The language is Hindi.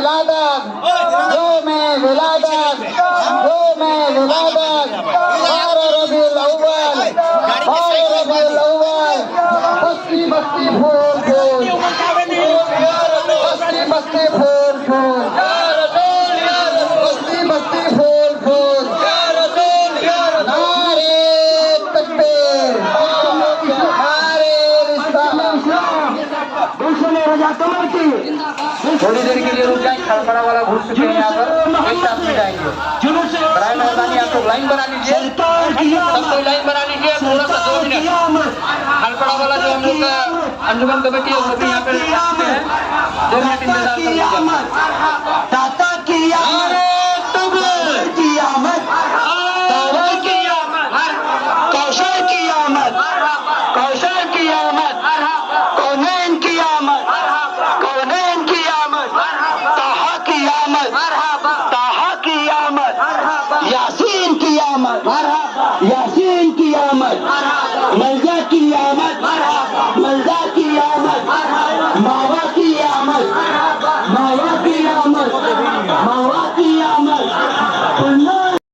विलादत यौम विलादत यौम विलादत 12 रबीउल अव्वल बस्ती बस्ती फूल फूल बस्ती बस्ती फूल फूल बस्ती बस्ती फूल फूल नारे तकबीर नारे रिसालत थोड़ी देर के लिए रुक जाए खड़खड़ा वाला घुस चुके हैं यहाँ पर एक साथ में जाएंगे बराए मेहरबानी आप लोग लाइन बना लीजिए सब कोई लाइन बना लीजिए थोड़ा सा 2 मिनट खड़खड़ा वाला जो हम लोग का अंजुमन कमेटी है वो भी यहाँ पे हैं 2 मिनट इंतजार कर लीजिए दाता की आमद की आमद कौशल की आमद कौशल की आमद कौनैन की आमद कौनैन की आमद ताहा की आमद ताहा की आमद यासीन की आमद यासीन की आमद मलजा की आमद